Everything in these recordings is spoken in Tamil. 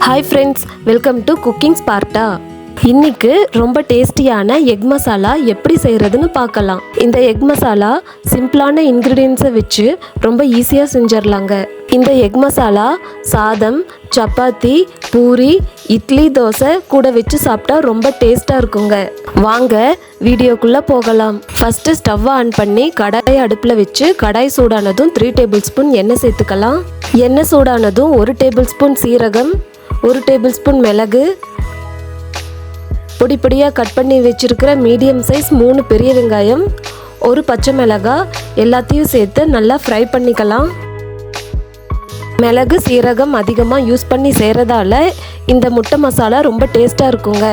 Hi friends, welcome to Cooking Sparta. இன்னைக்கு ரொம்ப டேஸ்டியான எக் மசாலா எப்படி செய்யறதுன்னு பார்க்கலாம். இந்த எக் மசாலா சிம்பிளான இன்கிரிடியன்ஸை வச்சு ரொம்ப ஈஸியாக செஞ்சிடலாங்க. இந்த எக் மசாலா சாதம், சப்பாத்தி, பூரி, இட்லி, தோசை கூட வச்சு சாப்பிட்டா ரொம்ப டேஸ்ட்டாக இருக்குங்க. வாங்க வீடியோக்குள்ளே போகலாம். ஃபஸ்ட்டு ஸ்டவ் ஆன் பண்ணி கடாயை அடுப்பில் வச்சு கடாய் சூடானதும் 3 டேபிள் ஸ்பூன் எண்ணெய் சேர்த்துக்கலாம். எண்ணெய் சூடானதும் 1 டேபிள் ஸ்பூன் சீரகம், 1 டேபிள் ஸ்பூன் மிளகு, பொடி பொடியாக கட் பண்ணி வச்சுருக்கிற மீடியம் சைஸ் 3 பெரிய வெங்காயம், 1 பச்சை மிளகாய் எல்லாத்தையும் சேர்த்து நல்லா ஃப்ரை பண்ணிக்கலாம். மிளகு சீரகம் அதிகமாக யூஸ் பண்ணி செய்கிறதால இந்த முட்டை மசாலா ரொம்ப டேஸ்ட்டாக இருக்குங்க.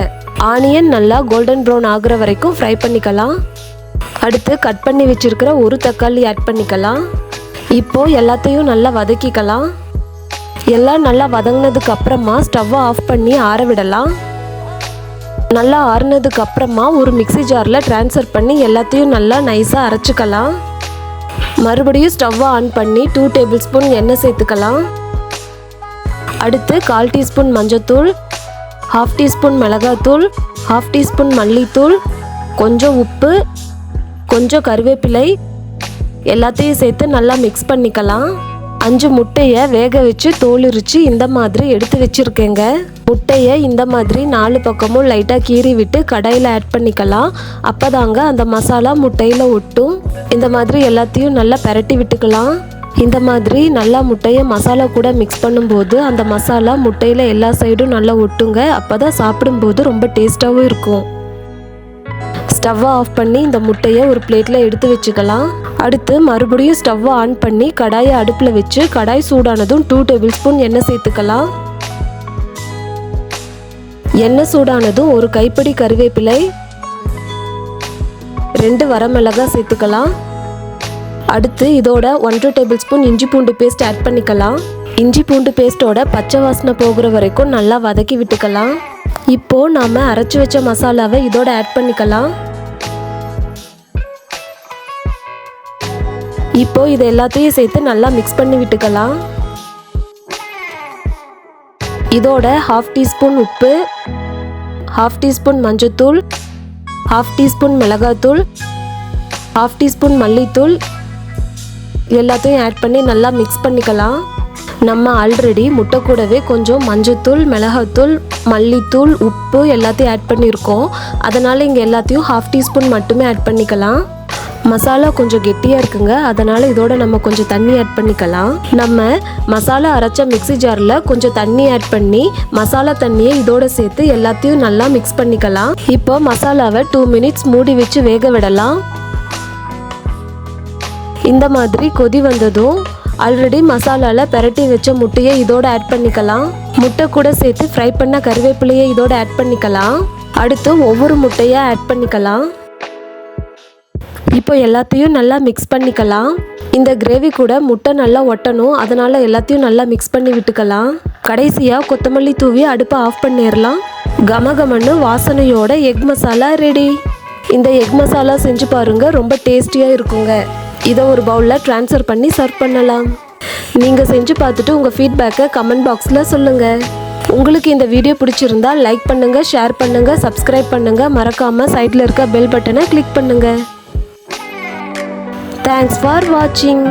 ஆனியன் நல்லா கோல்டன் ப்ரௌன் ஆகுற வரைக்கும் ஃப்ரை பண்ணிக்கலாம். அடுத்து கட் பண்ணி வச்சுருக்கிற 1 தக்காளி ஆட் பண்ணிக்கலாம். இப்போது எல்லாத்தையும் நல்லா வதக்கிக்கலாம். எல்லாம் நல்லா வதங்கினதுக்கு அப்புறமா ஸ்டவ்வை ஆஃப் பண்ணி ஆற விடலாம். நல்லா ஆறுனதுக்கு அப்புறமா ஒரு மிக்ஸி ஜாரில் ட்ரான்ஸ்ஃபர் பண்ணி எல்லாத்தையும் நல்லா நைஸாக அரைச்சிக்கலாம். மறுபடியும் ஸ்டவ்வை ஆன் பண்ணி 2 டேபிள் ஸ்பூன் எண்ணெய் சேர்த்துக்கலாம். அடுத்து 1/4 டீஸ்பூன் மஞ்சத்தூள், 1/2 டீஸ்பூன் மிளகாத்தூள், 1/2 டீஸ்பூன் மல்லித்தூள், கொஞ்சம் உப்பு, கொஞ்சம் கருவேப்பிலை எல்லாத்தையும் சேர்த்து நல்லா மிக்ஸ் பண்ணிக்கலாம். 5 முட்டையை வேக வச்சு தோலுரிச்சு இந்த மாதிரி எடுத்து வச்சுருக்கேங்க. முட்டையை இந்த மாதிரி 4 பக்கமும் லைட்டாக கீறி விட்டு கடாயில் ஆட் பண்ணிக்கலாம். அப்போ தாங்க அந்த மசாலா முட்டையில் ஒட்டும். இந்த மாதிரி எல்லாத்தையும் நல்லா பரட்டி விட்டுக்கலாம். இந்த மாதிரி நல்லா முட்டையை மசாலா கூட மிக்ஸ் பண்ணும்போது அந்த மசாலா முட்டையில் எல்லா சைடும் நல்லா ஒட்டுங்க. அப்போ தான் சாப்பிடும்போது ரொம்ப டேஸ்ட்டாகவும் இருக்கும். ஸ்டவ்வை ஆஃப் பண்ணி இந்த முட்டையை ஒரு பிளேட்டில் எடுத்து வச்சுக்கலாம். அடுத்து மறுபடியும் ஸ்டவ்வை ஆன் பண்ணி கடாயை அடுப்பில் வச்சு கடாய் சூடானதும் 2 டேபிள் ஸ்பூன் எண்ணெய் சேர்த்துக்கலாம். எண்ணெய் சூடானதும் ஒரு கைப்பிடி கருவேப்பிலை, 2 வரமிளகாய் சேர்த்துக்கலாம். அடுத்து இதோட 1 டேபிள் ஸ்பூன் இஞ்சி பூண்டு பேஸ்ட் ஆட் பண்ணிக்கலாம். இஞ்சி பூண்டு பேஸ்ட்டோட பச்சை வாசனை போகிற வரைக்கும் நல்லா வதக்கி விட்டுக்கலாம். இப்போது நாம் அரைச்சி வச்ச மசாலாவை இதோட ஆட் பண்ணிக்கலாம். இப்போது இது எல்லாத்தையும் சேர்த்து நல்லா மிக்ஸ் பண்ணி விட்டுக்கலாம். இதோட 1/2 டீஸ்பூன் உப்பு, 1/2 டீஸ்பூன் மஞ்சத்தூள், 1/2 டீஸ்பூன் மிளகாத்தூள், 1/2 டீஸ்பூன் மல்லித்தூள் எல்லாத்தையும் ஆட் பண்ணி நல்லா மிக்ஸ் பண்ணிக்கலாம். நம்ம ஆல்ரெடி முட்டை கூடவே கொஞ்சம் மஞ்சத்தூள், மிளகாத்தூள், மல்லித்தூள், உப்பு எல்லாத்தையும் ஆட் பண்ணியிருக்கோம். அதனால் இங்கே எல்லாத்தையும் 1/2 டீஸ்பூன் மட்டுமே ஆட் பண்ணிக்கலாம். மசாலா கொஞ்சம் கெட்டியாக இருக்குங்க, அதனால் இதோட நம்ம கொஞ்சம் தண்ணி ஆட் பண்ணிக்கலாம். நம்ம மசாலா அரைச்ச மிக்ஸி ஜாரில் கொஞ்சம் தண்ணி ஆட் பண்ணி மசாலா தண்ணியை இதோட சேர்த்து எல்லாத்தையும் நல்லா மிக்ஸ் பண்ணிக்கலாம். இப்போ மசாலாவை 2 மினிட்ஸ் மூடி வச்சு வேக விடலாம். இந்த மாதிரி கொதி வந்ததும் ஆல்ரெடி மசாலாவில் பரட்டி வச்ச முட்டையை இதோட ஆட் பண்ணிக்கலாம். முட்டை கூட சேர்த்து ஃப்ரை பண்ண கருவேப்பிலையை இதோட ஆட் பண்ணிக்கலாம். அடுத்து ஒவ்வொரு முட்டையை ஆட் பண்ணிக்கலாம். இப்போ எல்லாத்தையும் நல்லா மிக்ஸ் பண்ணிக்கலாம். இந்த கிரேவி கூட முட்டை நல்லா ஒட்டணும், அதனால் எல்லாத்தையும் நல்லா மிக்ஸ் பண்ணி விட்டுக்கலாம். கடைசியாக கொத்தமல்லி தூவி அடுப்பை ஆஃப் பண்ணிடலாம். கமகமன்னு வாசனையோட எக் மசாலா ரெடி. இந்த எக் மசாலா செஞ்சு பாருங்கள், ரொம்ப டேஸ்டியாக இருக்குங்க. இதை ஒரு பவுலில் ட்ரான்ஸ்ஃபர் பண்ணி சர்வ் பண்ணலாம். நீங்கள் செஞ்சு பார்த்துட்டு உங்கள் ஃபீட்பேக்கை கமெண்ட் பாக்ஸில் சொல்லுங்கள். உங்களுக்கு இந்த வீடியோ பிடிச்சிருந்தா லைக் பண்ணுங்கள், ஷேர் பண்ணுங்கள், சப்ஸ்கிரைப் பண்ணுங்கள். மறக்காமல் சைடில் இருக்க பெல் பட்டனை கிளிக் பண்ணுங்கள். Thanks for watching.